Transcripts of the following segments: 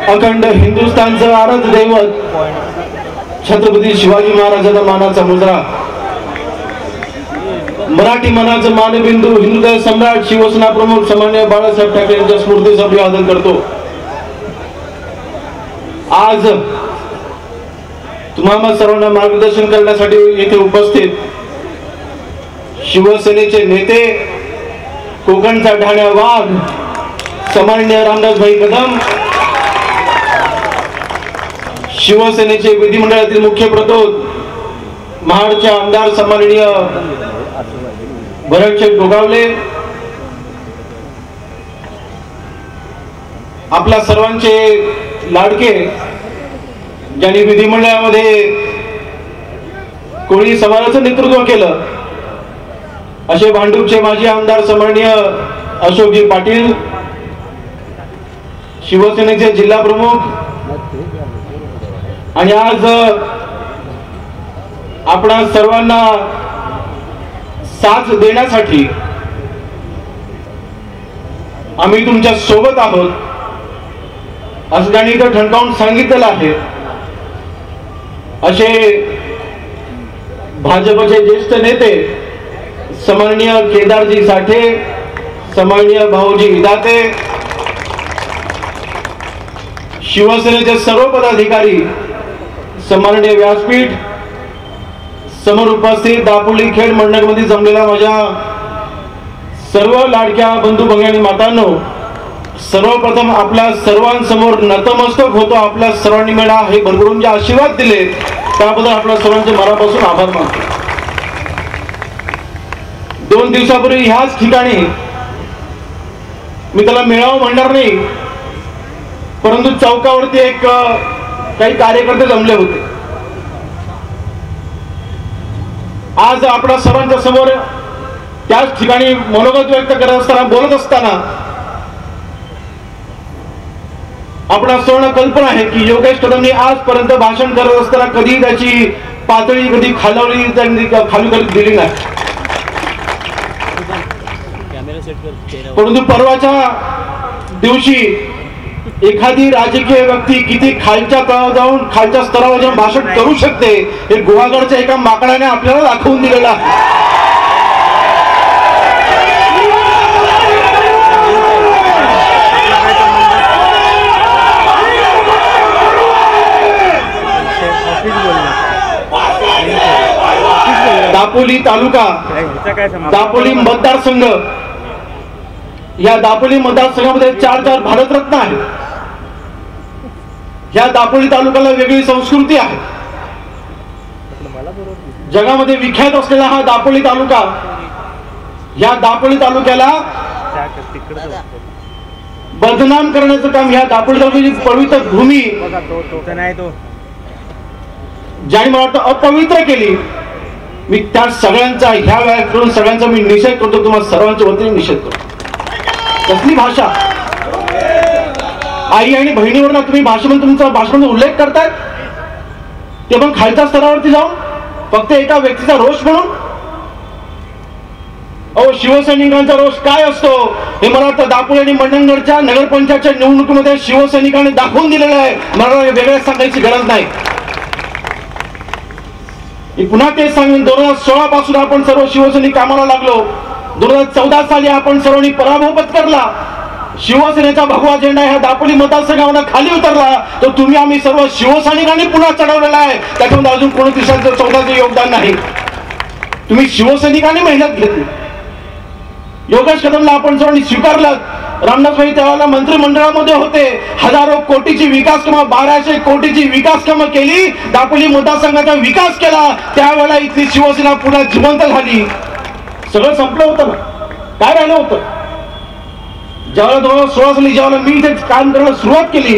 अखंड हिंदुस्थानचं आराध्य दैवत छत्रपती शिवाजी महाराजांचा मानाचा मुजरा, मराठी मनाचं मानबिंदू, हिंदू सम्राट, शिवसेना प्रमुख सन्माननीय बाळासाहेब ठाकरे यांच्या स्मृतीस अभिवादन करतो। आज तुम्हाला सर्वांना मार्गदर्शन करण्यासाठी येथे उपस्थित शिवसेनेचे नेते, कोकणचा ढाण्या वाघ सन्माननीय रामदासभाई कदम, शिवसेनेचे विधिमंडळातील मुख्य प्रतोद महाडचे आमदार सन्माननीय भरतशेठ गोगावले, आपल्या सर्वांचे लाडके ज्यांनी विधिमंडळामध्ये कोळी समाजाचं नेतृत्व केलं असे भांडूपचे माजी आमदार सन्माननीय अशोकजी पाटील, शिवसेनेचे जिल्हा प्रमुख, आणि आज आपणा सर्वांना साथ देण्यासाठी आम्ही तुमच्या सोबत आहोत असं त्यांनी इथं ठणकावून सांगितलेलं आहे। असे भाजपचे ज्येष्ठ नेते सन्माननीय केदारजी साठे, सन्माननीय भाऊजी दाते, शिवसेनेचे सर्व पदाधिकारी, सन्माननीय व्यासपीठ, समोर उपस्थित दापोली खेड मंडळामध्ये जमलेला माझ्या सर्व लाडक्या बंधू भगिनी मातांनो, सर्वप्रथम आपल्या सर्वांसमोर नतमस्तक होतो। आपल्या सर्वांनी मला हे भरभरून जे आशीर्वाद दिले त्याबद्दल आपल्या सर्वांचे मनापासून आभार मानतो। 2 दिवसापूर्वी ह्याच ठिकाणी मी त्याला मेळावा म्हणणार नाही, परंतु चौकावरती एक काही कार्यकर्ते जमले होते। आज आपल्या सर्वांच्या समोर त्याच ठिकाणी मनोगत व्यक्त करत असताना, बोलत असताना आपल्या सर्वांना कल्पना आहे की योगेश कदमनी आजपर्यंत भाषण करत असताना कधी त्याची पातळी कधी खालवली, त्यांनी खाली कधी दिली नाही। परंतु परवाच्या दिवशी एखादी राजकीय व्यक्ती किती खालच्या तळावर जाऊन, खालच्या स्तरावर जाऊन भाषण करू शकते हे गुहागरच्या एका माकडाने आपल्याला दाखवून दिलेलं आहे। दापोली तालुका, दापोली मतदारसंघ, या दापोली मतदारसंघामध्ये 4 भारतरत्न आहेत। या दापोली तालुक्याला वेगळी संस्कृती आहे। जगामध्ये विख्यात असलेला हा दापोली तालुका, या दापोली तालुक्याला बदनाम करण्याचं काम या दापोली तालुक्याची पवित्र भूमी ज्याने मला वाटतं अपवित्र केली, मी त्या सगळ्यांचा ह्या वेळेकडून सगळ्यांचा मी निषेध करतो। तुम्हाला सर्वांच्या वतीने निषेध करतो। कसली भाषा, आई आणि बहिणीवर ना तुम्ही भाषण, तुमचा भाषण उल्लेख करताय ते पण खालच्या स्तरावरती जाऊन फक्त एका व्यक्तीचा रोष म्हणून। अहो, शिवसैनिकांचा रोष काय असतो हे मला वाटतं दापोली आणि मंडणगडच्या नगरपंचायतच्या निवडणुकीमध्ये शिवसैनिकांनी दाखवून दिलेलं आहे। मला वेगळं सांगायची गरज नाही। पुन्हा तेच सांगेन, 2016 पासून आपण सर्व शिवसैनिक कामाला लागलो। 2014 साली आपण सर्वांनी पराभव पत्करला। शिवसेनेचा भगवा झेंडा ह्या दापोली मतदारसंघावर खाली उतरला, तर तुम्ही आम्ही सर्व शिवसैनिकांनी पुन्हा चढवलेला आहे। त्याच्यामध्ये अजून कोणी तिसऱ्याचं चौथ्याचं योगदान नाही। तुम्ही शिवसैनिकांनी मेहनत घेतली। योगेश कदमला आपण सर्वांनी स्वीकारलं। रामदासभाई त्यावेळेला मंत्रिमंडळामध्ये होते। हजारो कोटीची विकास कामं, 1200 कोटीची विकास कामं केली। दापोली मतदारसंघाचा विकास केला। त्यावेळेला इथली शिवसेना पुन्हा जिवंत झाली। सगळं संपलं होतं ना, काय राहिलं होतं? ज्यावेळेला 2016 साली ज्यावेळेला मी इथे काम करायला सुरुवात केली,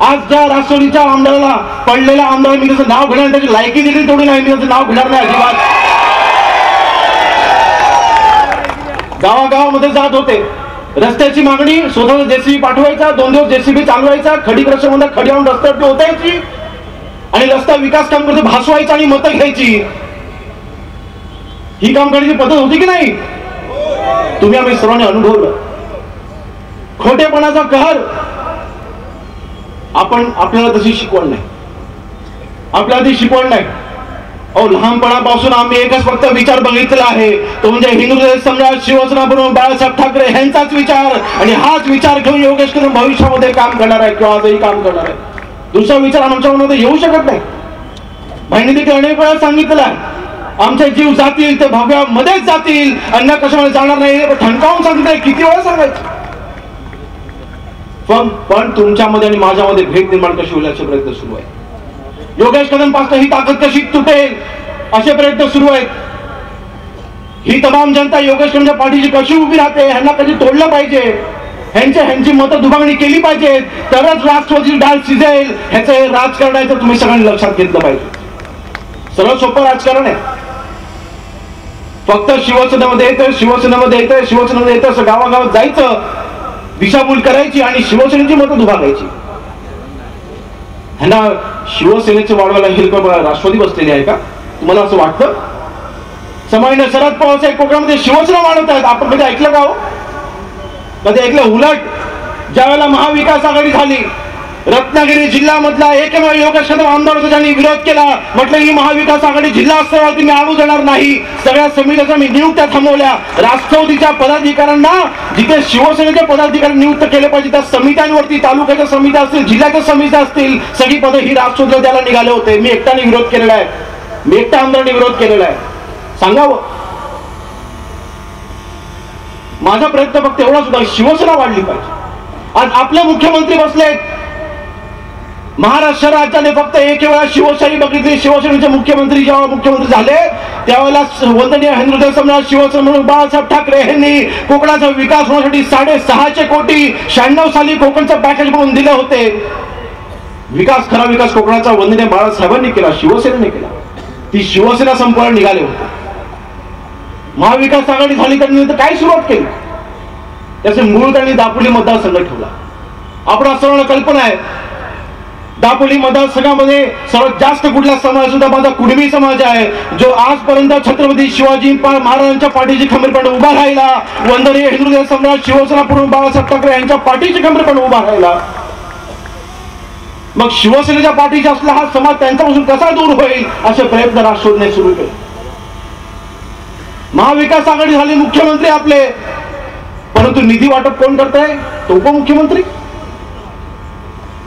आज ज्या राष्ट्रवादीच्या आमदाराला, पडलेल्या आमदाराला मी त्याचं नाव घेणार, त्याची लायकी देखील तेवढी नाही, मी त्याचं नाव घेणार नाही अजिबात। गावागावामध्ये जात होते, रस्त्याची मागणी, स्वतः जेसीबी पाठवायचा, 2 दिवस जेसीबी चालवायचा, खडी क्रशरमध्ये खडी आणून रस्त्यावरती होतायची आणि रस्ता विकास काम करते भासवायचा आणि मतं घ्यायची। ही काम करण्याची पद्धत होती की नाही? तुम्ही आम्ही सर्वांनी अनुभवलं। खोटेपणाचा कहर आपल्याला तशी शिकवण नाही, आपल्याला ती शिकवण नाही. अहो, लहानपणापासून आम्ही एकच फक्त विचार बघितलेला आहे, तो म्हणजे हिंदू सम्राट शिवसेना प्रमुख बाळासाहेब ठाकरे यांचाच विचार, आणि हाच विचार घेऊन योगेश कदम भविष्यामध्ये काम करणार आहे किंवा आजही काम करणार आहे. दुसरा विचार आमच्या मनामध्ये येऊ शकत नाही. बहिणी देखील अनेक वेळा सांगितलेलं आहे, आमचे जीव जातील ते भव्यामध्येच जातील, अन्य कशामध्ये जाणार नाही. ठणकावून सांगितलंय, किती वेळा सांगायचं. पण तुमच्यामध्ये आणि माझ्यामध्ये भेद निर्माण कशी होईल असे प्रयत्न सुरू आहेत. योगेश कदम पासून ही ताकद कशी तुटेल असे प्रयत्न सुरू आहेत. ही तमाम जनता योगेश कदमच्या पाठीशी कशी उभी राहते, ह्यांना कधी तोडलं पाहिजे, ह्यांची मतं दुभागणी केली पाहिजे, तरच राष्ट्रवादी डाळ शिजेल. ह्याचं राजकारण आहे तर तुम्ही सगळ्यांनी लक्षात घेतलं पाहिजे. सरळ सोपं राजकारण आहे. फक्त शिवसेनेमध्ये येतं असं गावागावात जायचं, दिशाभूल करायची आणि शिवसेनेची मतं दुभागायची. ह्यांना शिवसेनेचे वाढवायला हेल्पर राष्ट्रवादी बसलेली आहे का, तुम्हाला असं वाटतं? समाईने शरद पवार साहेब कोकणामध्ये शिवसेना वाढवत आहेत. आपण कधी ऐकलं का हो? कधी ऐकलं? उलट ज्या वेळेला महाविकास आघाडी झाली, रत्नागिरी जिल्ह्यामधला एकमेव योगेश कदम आमदार होता ज्यांनी विरोध केला. म्हटलं ही महाविकास आघाडी जिल्हा स्तरावरती मी आणू देणार नाही. सगळ्या समित्याच्या मी नियुक्त्या थांबवल्या. राष्ट्रवादीच्या पदाधिकाऱ्यांना जिथे शिवसेनेचे पदाधिकारी नियुक्त केले पाहिजे त्या समित्यांवरती, तालुक्याच्या समित्या असतील, जिल्ह्याच्या समित्या असतील, सगळी पदं ही राष्ट्रवादीला द्यायला निघाले होते. मी एकट्याने विरोध केलेला आहे, मी एकट्या आमदारांनी विरोध केलेला आहे. सांगावं, माझा प्रयत्न फक्त एवढाच होता, शिवसेना वाढली पाहिजे. आज आपले मुख्यमंत्री बसलेत. महाराष्ट्र राज्याने फक्त एक वेळा शिवशाही बघितली. शिवसेनेचे मुख्यमंत्री जेव्हा मुख्यमंत्री झाले त्यावेळेला वंदनीय हिंदू सम्राट शिवसेना म्हणून बाळासाहेब ठाकरे यांनी कोकणाचा विकास होण्यासाठी 650 कोटी 96 साली कोकणचं पॅकेज म्हणून दिले होते. खरा विकास कोकणाचा वंदनीय बाळासाहेबांनी केला, शिवसेनेने केला. ती शिवसेना संपवायला निघाले होते. महाविकास आघाडी झाली त्यांनी काय सुरुवात केली? त्याचे मूळ त्यांनी दापोली मतदारसंघ ठेवला. आपण सर्वांना कल्पना आहे दापोली मतदारसंघामध्ये सर्वात जास्त कुठला समाज सुद्धा माझा कुणबी समाज आहे, जो आजपर्यंत छत्रपती शिवाजी महाराजांच्या पाठीशी खंबीरपणे उभा राहिला. वंदनीय हिंदू सम्राट शिवसेना प्रमुख बाळासाहेब ठाकरे यांच्या पाठीशी खंबीरपणे उभा राहिला. मग शिवसेनेच्या पाठीशी असला हा समाज त्यांच्यापासून कसा दूर होईल असे प्रयत्न राष्ट्रवादीने सुरू केले. महाविकास आघाडी झाली, मुख्यमंत्री आपले, परंतु निधी वाटप कोण करताय? तो उपमुख्यमंत्री.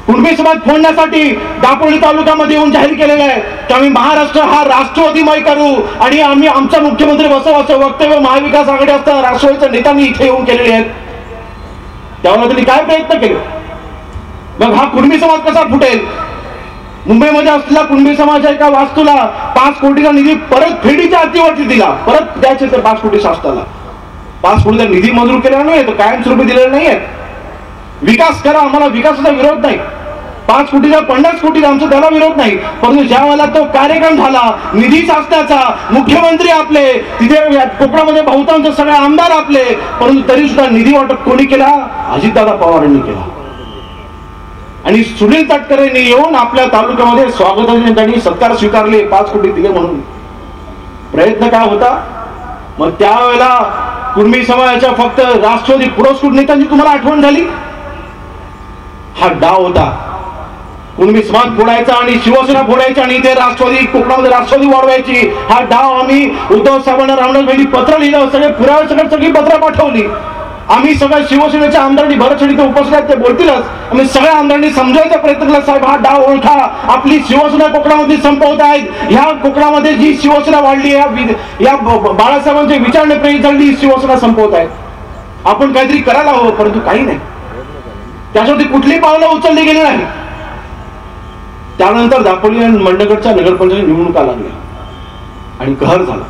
कुणबी समाज फोडण्यासाठी दापोली तालुक्यामध्ये येऊन जाहीर केलेलं आहे की आम्ही महाराष्ट्र हा राष्ट्रवादीमय करू आणि आम्ही आमचा मुख्यमंत्री बसवू असं वक्तव्य महाविकास आघाडी असताना राष्ट्रवादीच्या नेत्यांनी इथे येऊन केलेले आहेत. त्यावेळेला त्यांनी काय प्रयत्न केले? मग हा कुणबी समाज कसा फुटेल? मुंबईमध्ये असलेला कुणबी समाज एका वास्तूला 5 कोटीचा निधी परत फेडीच्या अटीवरती दिला. परत द्यायचे तर 5 कोटी शासनाला. 5 कोटीचा निधी मंजूर केलेला नाही, तो कायमस्वरूपी दिलेला नाहीये. विकास करा, आम्हाला विकासाचा विरोध नाही. 5 कोटीचा 50 कोटी आमचा त्याला विरोध नाही. परंतु ज्या वेळेला तो कार्यक्रम झाला निधी शासनाचा, मुख्यमंत्री आपले, तिथे कोकणामध्ये बहुतांश सगळे आमदार आपले, परंतु तरी सुद्धा निधी वाटप कोणी केला? अजितदादा पवारांनी केला. आणि सुनील तटकरेंनी येऊन आपल्या तालुक्यामध्ये स्वागताने त्यांनी सत्कार स्वीकारले, 5 कोटी दिले म्हणून. प्रयत्न काय होता? मग त्यावेळेला कुणबी समाजाच्या फक्त राष्ट्रवादी पुरस्कृत नेत्यांची तुम्हाला आठवण झाली? हा डाव होता. कुणबी समाज फोडायचा आणि शिवसेना फोडायची आणि इथे राष्ट्रवादी, कोकणामध्ये राष्ट्रवादी वाढवायची. हा डाव आम्ही उद्धव साहेबांना रामदास पत्र लिहिलं, सगळे पुरावे सगळी पत्र पाठवली. आम्ही सगळ्या शिवसेनेच्या आमदारांनी भरतशेड इथे उपस्थित आहेत, ते बोलतीलच. आम्ही सगळ्या आमदारांनी समजायचा प्रयत्न केला, साहेब हा डाव ओळखा, आपली शिवसेना कोकणामध्ये संपवत आहेत. ह्या कोकणामध्ये जी शिवसेना वाढली या बाळासाहेबांचे विचारणे प्रेरित झाली शिवसेना संपवत आहेत. आपण काहीतरी करायला हवं, परंतु काही नाही. त्यासाठी कुठली पावलं उचलली गेली नाही. त्यानंतर दापोली आणि मंडगडच्या नगरपंचायत निवडणुका लागल्या आणि कहर झाला.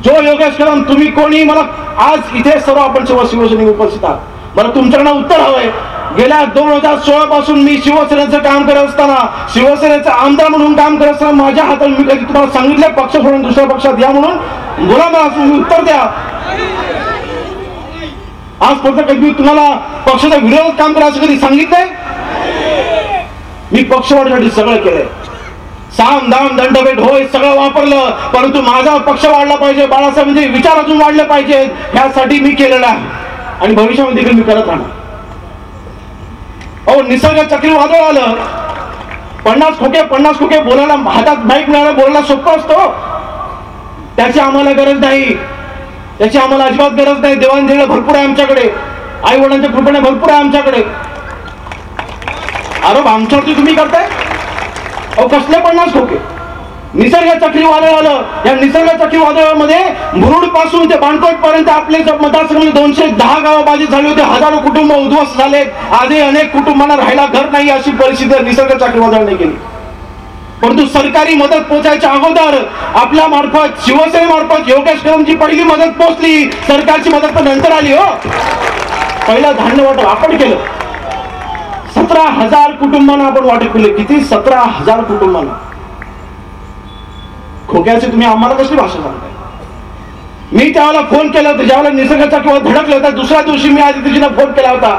जो योगेश कदम, तुम्ही कोणी, मला आज इथे सर्व आपण शिवसेनेत उपस्थित आहात, मला तुमच्याकडे उत्तर हवंय. गेल्या 2016 पासून मी शिवसेनेचं काम करत असताना, शिवसेनेचा आमदार म्हणून काम करत असताना माझ्या हातात मी कधी तुम्हाला सांगितलं पक्ष सोडून दुसऱ्या पक्षात या म्हणून? बोला, मला तुम्ही उत्तर द्या. आजपर्यंत कधी तुम्हाला पक्षाचा विरोधात काम करा असं कधी सांगितलंय? मी पक्ष वाढीसाठी सगळं केलंय. साम दाम दंडभेट होय सगळं वापरलं, परंतु माझा पक्ष वाढला पाहिजे, बाळासाहेबांचे विचार अजून वाढले पाहिजेत, ह्यासाठी मी केलेलं आहे आणि भविष्यामध्ये देखील मी करत राहणार. अहो निसर्ग चक्रीवादळ आलं, 50 खोके बोलायला, हातात माईक मिळाला, बोलायला सोपं असतो. त्याची आम्हाला गरज नाही, त्याची आम्हाला अजिबात गरज नाही. देवाणघेवाण भरपूर आहे आमच्याकडे, आई वडिलांच्या कृपेने भरपूर आहे आमच्याकडे. आरोप आमच्यावरती तुम्ही करताय. अहो कसले 50 खोके? निसर्ग चक्रीवादळ आलं, या निसर्ग चक्रीवादळामध्ये मुरुड पासून ते बाणकोट पर्यंत आपले मतदारसंघामध्ये 210 गावं बाधित झाली होती. हजारो कुटुंब उद्ध्वस्त झाले. आजही अनेक कुटुंबांना राहायला घर नाही अशी परिस्थिती निसर्ग चक्रीवादळाने केली. परंतु सरकारी मदत पोहोचायच्या अगोदर आपल्या मार्फत, शिवसेनेमार्फत योगेश कदमची पहिली मदत पोहोचली. सरकारची मदत तर नंतर आली. हो, पहिला धान्य वाटप आपण केलं. 17,000 कुटुंबांना आपण वाटप केले. किती? 17,000 कुटुंबांना. खोक्याची तुम्ही आम्हाला कसली भाषा सांगताय? मी त्यावेळेला फोन केला होता, ज्यावेळेला निसर्गाचा किंवा धडकले होता, दुसऱ्या दिवशी मी आदित्यजींना फोन केला होता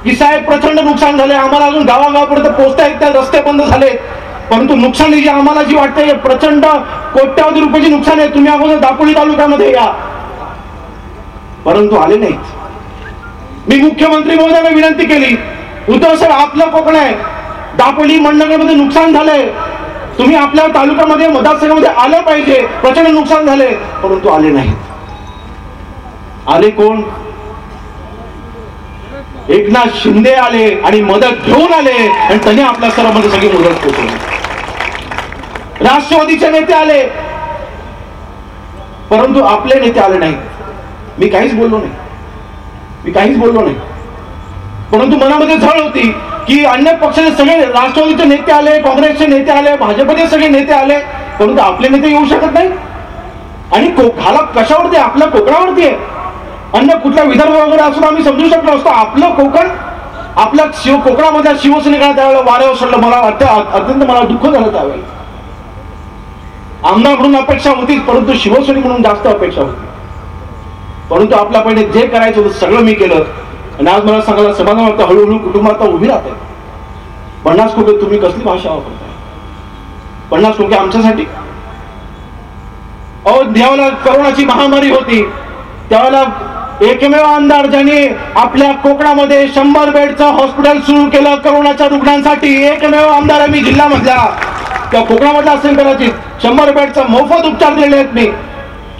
की साहेब प्रचंड नुकसान झाले, आम्हाला अजून गावागावापर्यंत पोहोचता येत नाही, रस्ते बंद झाले, परंतु नुकसानी जी आम्हाला जी वाटते प्रचंड कोट्यावधी रुपयाची नुकसान आहे, तुम्ही अगोदर दापोली तालुक्यामध्ये या. परंतु आले नाहीत. मी मुख्यमंत्री महोदयांना विनंती केली, उद्धव साहेब आपलं कोकण आहे, दापोली मंडणगडमध्ये नुकसान झालंय, तुम्ही आपल्या तालुक्यामध्ये मतदारसंघामध्ये आलं पाहिजे, प्रचंड नुकसान झाले, परंतु आले नाहीत. आले कोण? एकनाथ शिंदे आले आणि मदत घेऊन आले आणि त्यांनी आपल्या स्तरामध्ये सगळी मदत पोहोचवली. राष्ट्रवादीचे नेते आले, परंतु आपले नेते आले नाहीत. मी काहीच बोललो नाही, परंतु मनामध्ये झळ होती की अन्य पक्षाचे सगळे, राष्ट्रवादीचे नेते आले, काँग्रेसचे नेते आले, भाजपचे सगळे नेते आले, परंतु आपले नेते येऊ शकत नाही. आणि घाला कशावरती? आपल्या कोकणावरती आहे. अन्य कुठल्या विदर्भ वगैरे असून आम्ही समजू शकलो असतो. आपलं कोकण, आपल्या कोकणामधल्या शिवसैनिकांना त्यावेळेला वाऱ्यावर सोडलं. मला अत्यंत मला दुःख झालं त्यावेळेला. आमदार म्हणून अपेक्षा होती, परंतु शिवसैनिक म्हणून जास्त अपेक्षा होती. परंतु आपल्या पहिले जे करायचं होतं सगळं मी केलं. आणि आज मला सांगायला समाधान वाटतं, हळूहळू कुटुंबात उभी राहते. 50 खोके तुम्ही कसली भाषा वापरताय? 50 खोके आमच्यासाठी? अहो ज्यावेळेला करोनाची महामारी होती त्यावेळेला एकमेव आमदार ज्यांनी आपल्या कोकणामध्ये 100 बेडचं हॉस्पिटल सुरू केलं करोनाच्या रुग्णांसाठी, एकमेव आमदार आहे मी जिल्ह्यामधला, त्या कोकणामधला असेल कदाचित. 100 बेडचा मोफत उपचार दिलेले आहेत मी.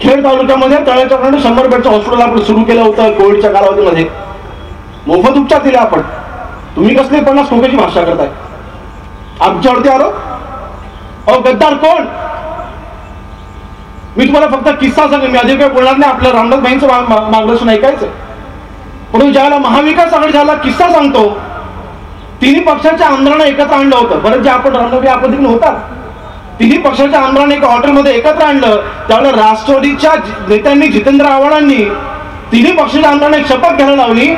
खेड तालुक्यामध्ये तळ्याच्या 100 बेडचं हॉस्पिटल आपण सुरू केलं होतं कोविडच्या कालावधीमध्ये. मोफत उपचार दिले आपण. तुम्ही कसले 50 खोक्याची भाषा करताय? आमच्यावरती आरोप. अहो गद्दार कोण? मी तुम्हाला फक्त किस्सा सांगेन, मी अधिक काही बोलणार नाही. आपल्या रामदास भाईंचं मार्गदर्शन ऐकायचं. म्हणून ज्यावेळेला महाविकास आघाडी झाला, किस्सा सांगतो, तिन्ही पक्षाच्या आमदारांना एकत्र आणलं होतं. बरं, जे आपण रामदास आपत्तीने होता, तिन्ही पक्षाच्या आमदारांनी एका हॉटेलमध्ये एकत्र आणलं. त्यावेळेला राष्ट्रवादीच्या नेत्यांनी, जितेंद्र आव्हाडांनी तिन्ही पक्षाच्या आमदारांना एक शपथ घ्यायला लावली.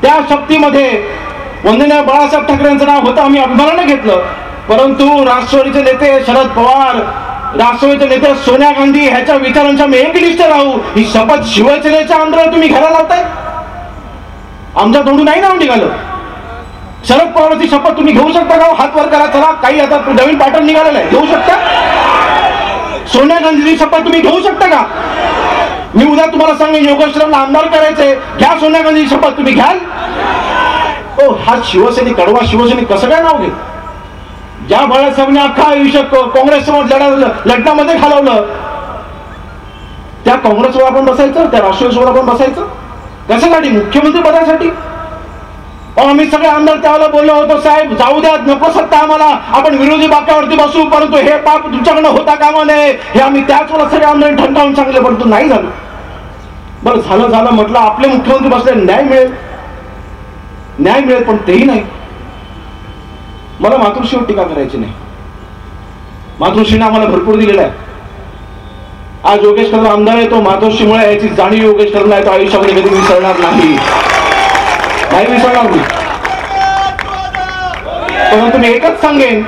त्या शपथीमध्ये वंदनीय बाळासाहेब ठाकरे यांचं नाव होतं. आम्ही अभिमानाने घेतलं. परंतु राष्ट्रवादीचे नेते शरद पवार, राष्ट्रवादीचे नेते सोनिया गांधी ह्याच्या विचारांच्या मी एकनिष्ठ राहू, ही शपथ शिवसेनेच्या आमदाराला तुम्ही घ्यायला लावताय. आमच्या तोंडून नाही नाव निघालं. शरद पवारची शपथ तुम्ही घेऊ शकता का? हात वर करा. चला, काही आता नवीन पॅटर्न निघालेला आहे, घेऊ शकता? सोनिया गांधीची शपथ तुम्ही घेऊ शकता का? मी उद्या तुम्हाला सांगेन योगेश कदमला आमदार करायचे, घ्या सोनिया गांधीची शपथ. तुम्ही घ्याल? हा शिवसैनिक, कडवा शिवसैनिक कसं काय नाव घेत? ज्या बाळासाहेबांनी अख्खा आयुष्य काँग्रेससोबत लढण्यामध्ये घालवलं, त्या काँग्रेससोबत आपण बसायचं, त्या राष्ट्रवादीसोबत आपण बसायचं कशासाठी? मुख्यमंत्री पदासाठी. आम्ही सगळे आमदार त्यावेळेला बोललो होतो, साहेब जाऊ द्या, नको सत्ता आम्हाला, आपण विरोधी बाकावरती बसू, परंतु हे पाप तुमच्याकडनं होता कामा नये, हे आम्ही त्याच वेळेला सगळे आमदार ठणकावून सांगले, परंतु नाही झालं. बरं झालं म्हटलं, आपले मुख्यमंत्री बसले, न्याय मिळेल, पण तेही नाही. मला मातृश्रीवर टीका करायची नाही. मातृश्रीने आम्हाला भरपूर दिलेला आहे. आज योगेश कदम आमदार आहे, तो मातोश्रीमुळे, याची जाणीव योगेश कदमला आहे, तो आयुष्यामध्ये कधी विसरणार नाही विसरणार नाही. परंतु मी एकच सांगेन,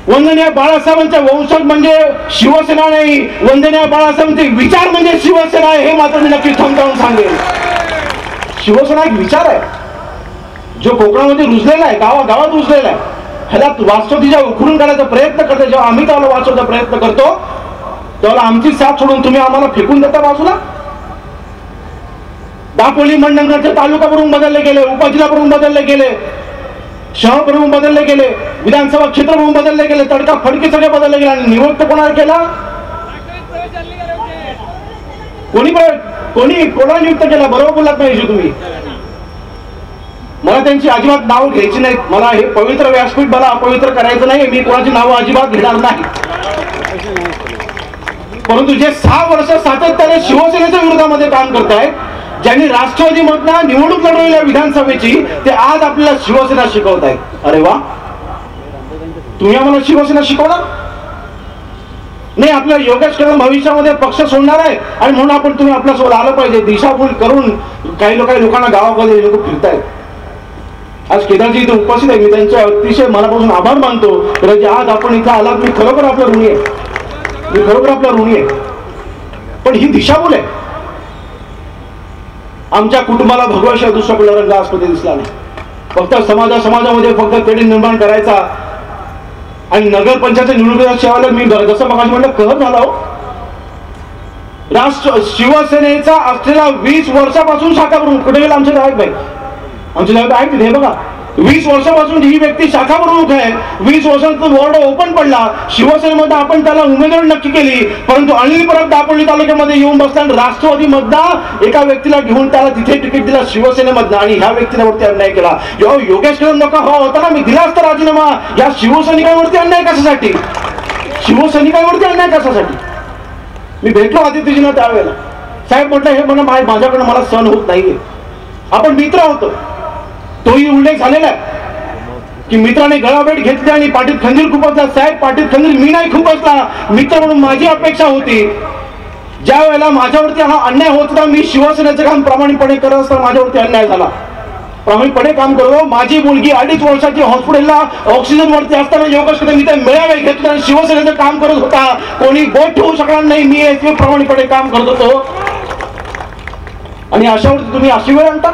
वंदनीय बाळासाहेबांचे वंशज म्हणजे शिवसेना नाही, वंदनीय बाळासाहेबांचे विचार म्हणजे शिवसेना आहे, हे मात्र मी नक्की ठणकावून सांगेन. शिवसेना एक विचार आहे जो कोकणामध्ये रुजलेला आहे, गावागावात रुजलेला आहे. ह्याला वास्तवती जेव्हा उखडून काढायचा प्रयत्न करते, जेव्हा आम्ही त्याला वाचवण्याचा प्रयत्न करतो, तेव्हा आमची साथ सोडून तुम्ही आम्हाला फेकून देता बाजूला. दापोली मंडणगडचे तालुका म्हणून बदलले गेले, उपजिल्हा म्हणून बदलले गेले. शहप्रमुख बदलले गेले, विधानसभा क्षेत्रप्रमुख बदलले गेले, तडका फडके सगळे बदलले गेले. आणि नियुक्त कोणाला केला? कोणा नियुक्त केला? बरोबर बोलत नाही तुम्ही. मला त्यांची अजिबात नाव घ्यायची नाहीत. मला हे पवित्र व्यासपीठ मला अपवित्र करायचं नाही. मी कोणाची नावं अजिबात घेणार नाही. परंतु जे 6 वर्ष सातत्याने शिवसेनेच्या विरोधामध्ये काम करतायत, ज्यांनी राष्ट्रवादी मधनं निवडणूक लढवली विधानसभेची, ते आज आपल्याला शिवसेना शिकवतायत. अरे वा, तुम्ही आम्हाला शिवसेना शिकवणार नाही. आपल्या योगेश कदम भविष्यामध्ये पक्ष सोडणार आहे आणि म्हणून आपण तुम्ही आपल्यासोबत आलं पाहिजे. दिशाभूल करून काही लोकांना गावामध्ये लोक फिरतायत. आज केदारजी इथे उपस्थित आहे. मी त्यांच्या अतिशय मनापासून आभार मानतो. तर आज आपण इथं आलात, मी खरोखर आपल्या ऋणी आहे. मी खरोखर आपल्या ऋणी आहे. पण ही दिशाभूल आहे. आमच्या कुटुंबाला भगवाशिवाय दुसरा कुठला रंग आजमध्ये दिसला नाही. फक्त समाजामध्ये फक्त तेढी निर्माण करायचा आणि नगरपंचायत निवडणुकीच्या सेवाला मी जसं मगाशी म्हटलं कहर झाला हो. शिवसेनेचा असलेला 20 वर्षापासून शाखा प्रमुख कुठे गेला? आमच्या गावात बाई, आमच्या गावात आहे तिथे बघा. 20 वर्षापासून ही व्यक्ती शाखा प्रमुख आहे. 20 वर्षांचा वॉर्ड ओपन पडला. शिवसेनेमध्ये आपण त्याला उमेदवारी नक्की केली, परंतु अनिल परब दापोली तालुक्यामध्ये येऊन बसला आणि राष्ट्रवादी मधला एका व्यक्तीला घेऊन त्याला तिथे तिकीट दिला शिवसेनेमधनं, आणि ह्या व्यक्तीवरती अन्याय केला. जेव्हा योगेश कदम नका हवा होता ना, मी दिला असता राजीनामा. या शिवसैनिकांवरती अन्याय कशासाठी? शिवसैनिकांवरती अन्याय कशासाठी? मी भेटलो आदित्यजींना त्यावेळेला. साहेब म्हटलं हे माझ्याकडनं मला सहन होत नाहीये. आपण मित्र होतो, तोही उल्लेख झालेला आहे की मित्राने गळाभेट घेतली आणि पाठीत खंजीर खुपसला. साहेब, पाठीत खंजीर मी नाही खुपसला. मित्र म्हणून माझी अपेक्षा होती, ज्या वेळेला माझ्यावरती हा अन्याय होत होता, मी शिवसेनेचं काम प्रामाणिकपणे करत असताना माझ्यावरती अन्याय झाला. प्रामाणिकपणे काम करतो. माझी मुलगी 2.5 वर्षाची हॉस्पिटलला ऑक्सिजन वरती असताना योगेश कदम इथे मेळावे घेतले आणि शिवसेनेचं काम करत होता. कोणी बोट ठेवू शकणार नाही. मी याचे प्रामाणिकपणे काम करत होतो. आणि अशावरती तुम्ही अशी वेळ आणता?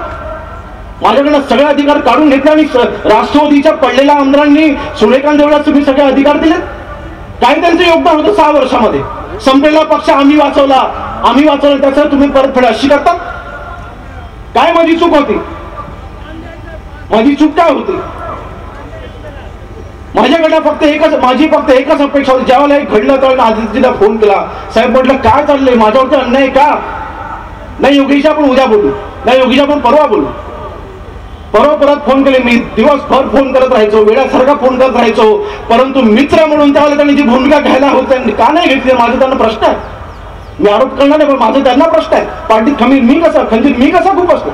माझ्याकडनं सगळे अधिकार काढून घेतले आणि राष्ट्रवादीच्या पडलेल्या आमदारांनी सूर्यकांत देवळात तुम्ही सगळे अधिकार दिले. काय त्यांचं योगदान होतं 6 वर्षामध्ये? संपलेला पक्ष आम्ही वाचवला, त्याचं तुम्ही परतफेड अशी करता? काय माझी चूक होती? माझी चूक काय होती? माझ्याकडनं माझी फक्त एकच अपेक्षा होती. ज्यावेळेला हे घडलं त्यावेळेला आदित्यजीला फोन केला. साहेब म्हटलं काय चाललंय, माझ्यावरती अन्याय का? नाही योगेश, आपण उद्या बोलू. नाही योगेश, आपण परवा बोलू. परत फोन केले. मी दिवसभर फोन करत राहायचो, वेळासारखा फोन करत राहायचो. परंतु मित्र म्हणून त्यावेळेला त्यांनी जी भूमिका घ्यायला होती का नाही घेतली? माझा त्यांना प्रश्न आहे. मी आरोप करणार नाही, पण माझा त्यांना प्रश्न आहे. पाठीत खंजीर मी कसा खूप असतो?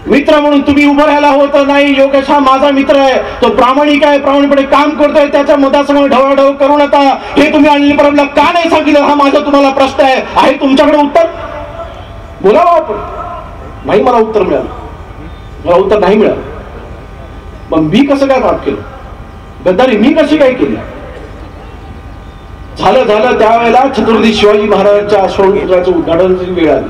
मित्र म्हणून तुम्ही उभं राहायला होतं नाही. योगेश हा माझा मित्र आहे, तो प्रामाणिक आहे, प्रामाणिकपणे काम करतोय. त्याच्या मतासमोर ढवळाढवळ करू नका. हे तुम्ही अनिल परबला का नाही सांगितलं? हा माझा तुम्हाला प्रश्न आहे तुमच्याकडे उत्तर? बोलावं आपण. नाही मला उत्तर मिळालं. मला उत्तर नाही मिळालं. मग मी कसं काय पाप केलं? गद्दारी मी कशी काय केली? झालं त्यावेळेला छत्रपती शिवाजी महाराजांच्या अश्वपुत्राचं उद्घाटनाची वेळ आली.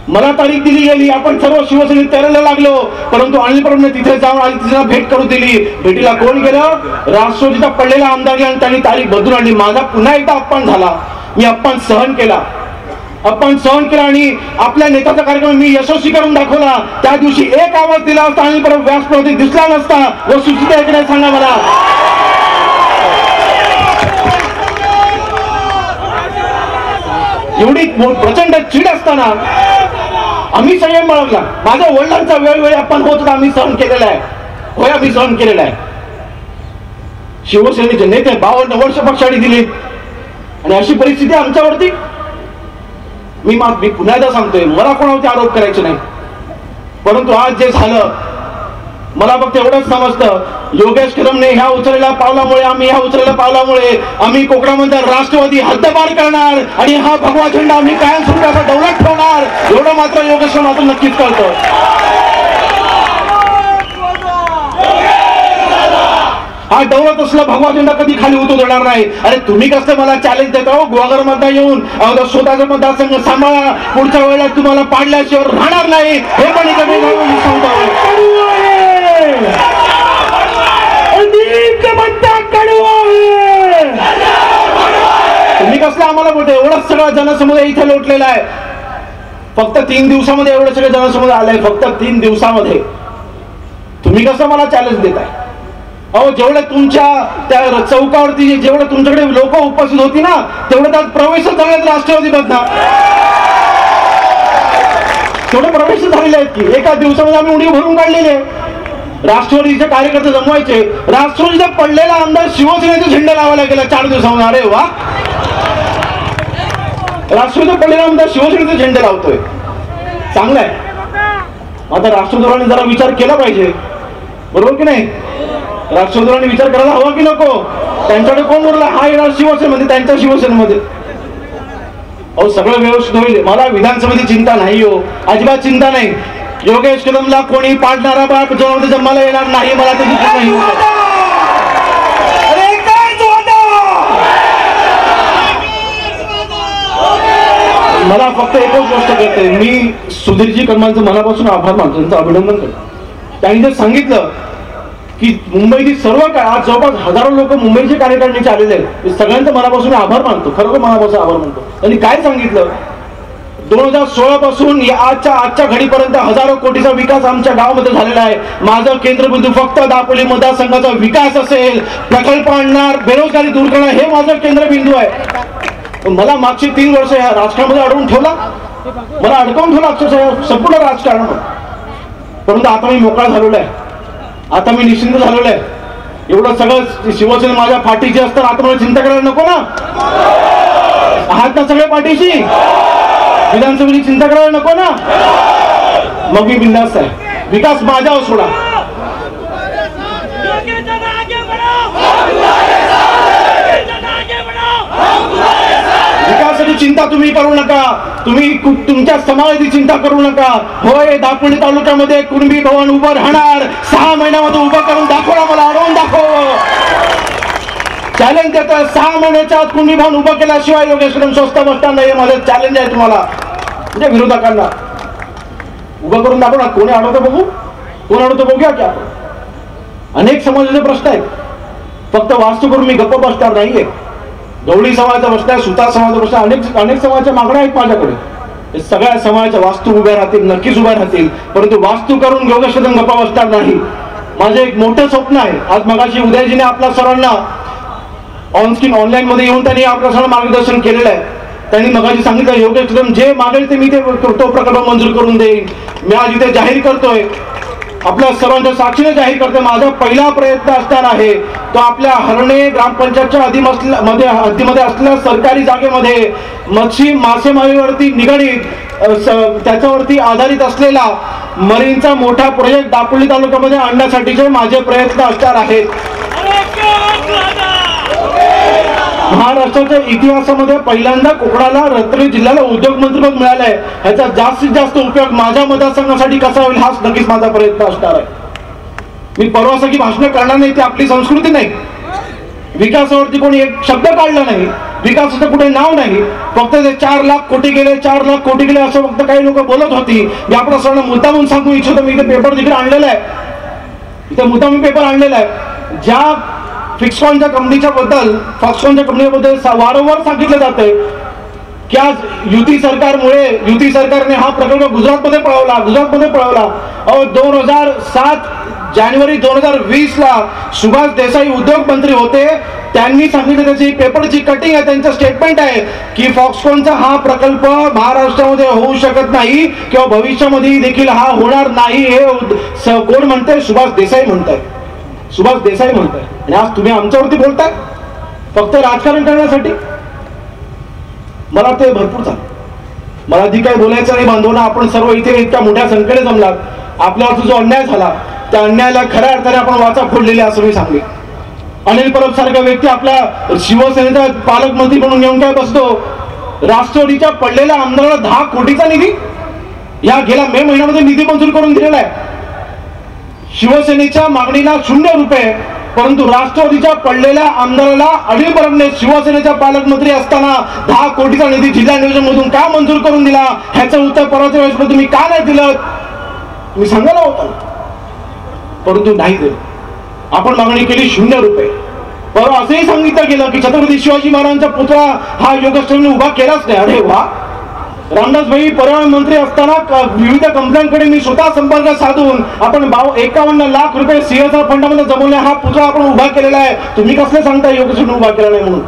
मला तारीख दिली गेली. आपण सर्व शिवसेनेत तयारीला लागलो. परंतु अनिल परबने तिथे जाऊन आदित्यजींना भेट करू दिली. भेटीला कोण गेलं? राष्ट्रवादीचा पडलेला आमदार गेला आणि त्यांनी तारीख बदलून आणली. माझा पुन्हा एकदा अपमान झाला. मी अपमान सहन केला आणि आपल्या नेत्याचा कार्यक्रम मी यशस्वी करून दाखवला. त्या दिवशी एक आवाज दिला असता अनिल परब व्यासपीठावरती दिसला नसता. व सुचिता आहे की नाही सांगा मला? एवढी प्रचंड चीड असताना आम्ही संयम बाळगला. माझ्या वडिलांचा वेळोवेळी अपमान होत होता. आम्ही सहन केलेला आहे. शिवसेनेचे नेते 52 वर्ष पक्षाने दिली आणि अशी परिस्थिती आमच्यावरती. मी पुन्हा एकदा सांगतोय, मला कोणावरती आरोप करायचे नाही. परंतु आज जे झालं, मला फक्त एवढंच समजतं, योगेश कदमने ह्या उचललेल्या पावलामुळे आम्ही कोकणामध्ये राष्ट्रवादी हद्दपार करणार आणि हा भगवा झेंडा आम्ही कायमस्वरूपी दौलत ठेवणार. एवढं मात्र योगेश कदम नक्कीच कळतं. हा दौलत असला भगवा झेंडा कधी खाली उतरणार नाही. अरे तुम्ही कसं मला चॅलेंज देता हो? गुहागर मध्ये येऊन स्वतःचा मतदारसंघ सांभाळा. पुढच्या वेळेला तुम्हाला पाडल्याशिवाय राहणार नाही. हे पण सांगतो. तुम्ही कसलं आम्हाला बोलतो? एवढं सगळं जनसमुदाय इथे लोटलेला आहे. फक्त 3 दिवसामध्ये एवढं सगळं जनसमुदाय आलंय. फक्त 3 दिवसामध्ये तुम्ही कसं मला चॅलेंज देताय? अहो, जेवढे तुमच्या त्या चौकावरती जेवढे तुमच्याकडे लोक उपस्थित होती ना, तेवढे त्यात प्रवेशच झालेत राष्ट्रवादी मधना. तेवढे प्रवेश झालेले आहेत की एका दिवसामध्ये आम्ही उडी भरून काढलेले. राष्ट्रवादीचे कार्यकर्ते जमवायचे, राष्ट्रवादीचा पडलेला आमदार शिवसेनेचे झेंडे लावायला गेला 4 दिवसामध्ये. अरे वा, राष्ट्रवादीचा पडलेला आमदार शिवसेनेचे झेंडे लावतोय, चांगलं आहे. आता राष्ट्रवादीवाल्यांनी जरा विचार केला पाहिजे, बरोबर की नाही? राष्ट्रवादीवाल्यांनी विचार करायला हवा की नको? त्यांच्याकडे कोण बोलला हा येणार शिवसेनेमध्ये, त्यांच्या शिवसेनेमध्ये. अहो, सगळं व्यवस्थित होईल, मला विधानसभेची चिंता नाही हो, अजिबात चिंता नाही. योगेश कदमला कोणी पाडणारा बाप जन्मामध्ये जन्माला येणार नाही, मला त्याची चिंता नाही. मला फक्त एकच गोष्ट करते, मी सुधीरजी कदमांचं मनापासून आभार मानतो, त्यांचं अभिनंदन करतो. त्यांनी जे सांगितलं की मुंबईची सर्व आज जवळपास हजारो लोक मुंबईचे कार्यकारिणीचे आलेले आहेत, सगळ्यांचं मनापासून आभार मानतो, खरोखर मनापासून आभार मानतो. त्यांनी काय सांगितलं, 2016 पासून आजच्या घडीपर्यंत हजारो कोटीचा विकास आमच्या गावामध्ये झालेला आहे. माझं केंद्रबिंदू फक्त दापोली मतदारसंघाचा विकास असेल, प्रकल्प आणणार, बेरोजगारी दूर करणार, हे माझं केंद्रबिंदू आहे. मला मागची 3 वर्ष या राजकारणामध्ये अडवून ठेवला, मला अडकवून ठेवला अक्षरशः संपूर्ण राजकारण. परंतु आता मी मोकळा झालेलो आहे, आता मी निश्चिंत झालेलो आहे. एवढं सगळं शिवसेना माझ्या पाठीची असतं, आता मला चिंता करायला नको ना? आहात ना सगळे पाठीशी? विधानसभेची चिंता करायला नको ना? मग मी बिंदास्त आहे. विकास माझ्यावर सोडा. विकासाची चिंता तुम्ही करू नका, तुम्ही तुमच्या समाजाची चिंता करू नका. होय, दापोली तालुक्यामध्ये कुणबी भवन उभं राहणार, 6 महिन्यामध्ये उभं करून दाखवला, मला अडवून दाखव. चॅलेंज देतोय, 6 महिन्याच्या आत कुणबी भवन उभं केल्याशिवाय योगेश कदम स्वस्त बसणार नाही. माझं चॅलेंज आहे तुम्हाला, म्हणजे विरोधकांना. उभं करून दाखव ना, कोणी अडवतं बघू, कोण अडवतं बघूया की आपण. अनेक समाजाचे प्रश्न आहेत, फक्त वास्तू करून मी गप्प बसणार नाहीये. गवळी समाजाचा प्रश्न आहे, सुतार समाजाचा प्रश्न, अनेक समाजाच्या मागण्या आहेत माझ्याकडे. सगळ्या समाजाच्या वास्तू उभ्या राहतील, नक्कीच उभ्या राहतील, परंतु वास्तू करून योगेश कदम गप्पा बसणार नाही. माझं एक मोठं स्वप्न आहे. आज मगाशी उदयजीने आपल्या सर्वांना ऑनस्क्रीन ऑनलाईन मध्ये येऊन त्यांनी आपल्या सर्व मार्गदर्शन केलेलं आहे. त्यांनी मगाशी सांगितलं, योगेश कदम जे मागेल ते मी ते तो प्रकल्प मंजूर करून देईन. मी आज इथे जाहीर करतोय, आपल्या सर्वांच्या साक्षीने जाहीर करतोय, माझा पहिला प्रयत्न असणार आहे तो आपल्या हरणे ग्रामपंचायतच्या हद्दीमध्ये असलेल्या सरकारी जागेमध्ये मासेमारीवरती निगडीत त्याच्यावरती आधारित असलेला मरीनचा मोठा प्रोजेक्ट दापोली तालुक्यामध्ये आणण्यासाठीचे माझे प्रयत्न असणार आहेत. महाराष्ट्राच्या इतिहासामध्ये पहिल्यांदा कोकणाला रत्नागिरी जिल्ह्याला उद्योग मंत्रिपद मिळालंय. ह्याचा जास्तीत जास्त उपयोग माझ्या मतदारसंघासाठी कसा होईल हाच नक्कीच माझा प्रयत्न असणार आहे. मी परवासारखी भाषण करणार नाही, ती आपली संस्कृती नाही. विकासावरती कोणी एक शब्द काढला नाही, विकासाचं कुठे नाव नाही, फक्त ते 4 लाख कोटी गेले, 4 लाख कोटी गेले असं फक्त काही लोक बोलत होती. मी आपल्या सर्वांना मुद्दामून सांगू इच्छितो, मी इथे पेपर तिकडे आणलेला आहे, इथे मुद्दामून पेपर आणलेला आहे. ज्या फिक्सकॉनच्या कंपनीबद्दल वारंवार सांगितलं जातंय की आज युती सरकारने हा प्रकल्प गुजरातमध्ये पळवला. अहो, 2007 जानेवारी 2020 ला सुभाष देसाई उद्योग मंत्री होते, त्यांनी सांगितलं, त्याची पेपरची कटिंग आहे, त्यांचं स्टेटमेंट आहे की फॉक्सकॉनचा हा प्रकल्प महाराष्ट्रामध्ये होऊ शकत नाही किंवा भविष्यामध्ये देखील हा होणार नाही. हे कोण म्हणतंय? सुभाष देसाई म्हणताय. आणि आज तुम्ही आमच्यावरती बोलताय फक्त राजकारण करण्यासाठी. मला ते भरपूर झालं, मला आधी काही बोलायचं नाही. बांधवना, आपण सर्व इथे इतक्या मोठ्या संख्येने जमलात, आपल्यावरती जो अन्याय झाला त्या अन्यायाला खऱ्या अर्थाने आपण वाचा फोडलेली असं मी सांगेन. अनिल परब सारखा व्यक्ती आपल्या शिवसेनेचा पालकमंत्री म्हणून येऊन काय बसतो? राष्ट्रवादीच्या पडलेल्या आमदाराला 10 कोटीचा निधी या गेल्या मे महिन्यामध्ये निधी मंजूर करून दिलेला आहे. शिवसेनेच्या मागणीला 0 रुपये, परंतु राष्ट्रवादीच्या पडलेल्या आमदाराला अनिल परबने शिवसेनेचा पालकमंत्री असताना 10 कोटीचा निधी जिल्हा नियोजन मधून का मंजूर करून दिला? ह्याचं उत्तर परवाच्या वेळेस तुम्ही का नाही दिलं? तुम्ही सांगायला होता, परंतु नाही दिलं. आपण मागणी केली 0 रुपये. परवा असंही सांगितलं गेलं की छत्रपती शिवाजी महाराजांचा पुतळा हा योगेश कदमने उभा केलाच नाही. अरे वा, रामदास भाई पर्यावरण मंत्री असताना विविध कंपन्यांकडे मी स्वतः संपर्क साधून आपण 51 लाख रुपये CSR फंडामध्ये जमवले, हा पुतळा आपण उभा केलेला आहे. तुम्ही कसले सांगता योगेशने उभा केला नाही म्हणून?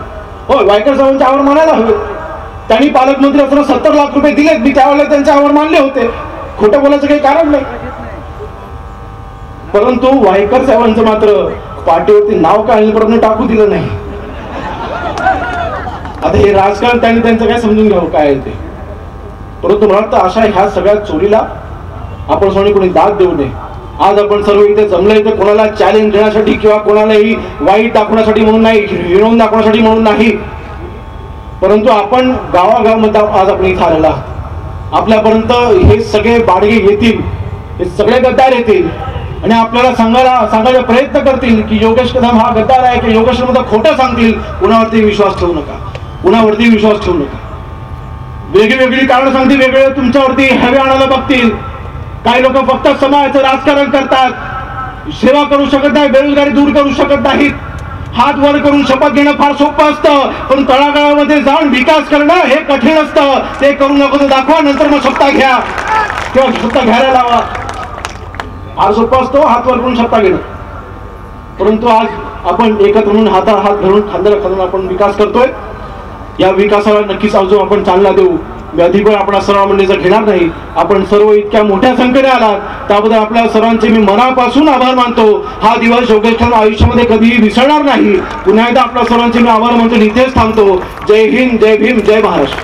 हो, वायकर साहेबांचे आभार मानायला हवे. त्यांनी पालकमंत्री असताना 70 लाख रुपये दिलेत, मी त्यावेळेला त्यांचे आभार मानले होते. खोटं बोलायचं काही कारण नाही. परंतु वायकर साहेबांचं मात्र पाठीवरती नाव काय टाकू दिलं नाही. आता हे राजकारण त्यांनी त्यांचं काय समजून घ्यावं काय आहे ते. परंतु मला वाटतं अशा ह्या सगळ्या चोरीला आपण सर्वांनी कोणी दाद देऊ नये. आज आपण सर्व इथे जमले इथे कोणाला चॅलेंज देण्यासाठी किंवा कोणालाही वाईट दाखवण्यासाठी म्हणून नाही, हिणवून दाखवण्यासाठी म्हणून नाही, परंतु आपण गावागावामध्ये आज आपण इथे आलेला. आपल्यापर्यंत हे सगळे बाडगे येतील, हे सगळे गद्दार येतील आणि आपल्याला सांगायचा प्रयत्न करतील की योगेश कदम हा गद्दार आहे, की योगेश मध्ये खोटं सांगतील. कुणावरती विश्वास ठेवू नका, कुणावरती विश्वास ठेवू नका. वेगळी कारण सांगतील, वेगळे तुमच्यावरती हवे आणायला बघतील. काही लोक फक्त समाजाचं राजकारण करतात, सेवा करू शकत नाही, बेरोजगारी दूर करू शकत नाहीत. हात वर करून शपथ घेणं फार सोपं असतं, पण तळागाळामध्ये जाऊन विकास करणं हे कठीण असतं. ते करू नको दाखवा, नंतर मग शपथ घ्या किंवा शपथ घ्यायला लावा. फार सोपं असतो हात वर करून शपथ घेणं. परंतु आज आपण एकत्र म्हणून हातात हात घालून खांद्याला खालून आपण विकास करतोय. या विकासाला नक्कीच अजून आपण चालना देऊ. मी अधिक वेळ आपल्या सर्व मंडळीचा घेणार नाही. आपण सर्व इतक्या मोठ्या संख्येने आलात त्याबद्दल आपल्या सर्वांचे मी मनापासून आभार मानतो. हा दिवस योगेश कदम आयुष्यामध्ये कधीही विसरणार नाही. पुन्हा एकदा आपल्या सर्वांचे मी आभार मानतो. इथेच थांबतो. जय हिंद, जय भीम, जय महाराष्ट्र.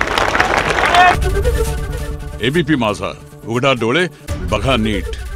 ABP माझा, उघडा डोळे बघा नीट.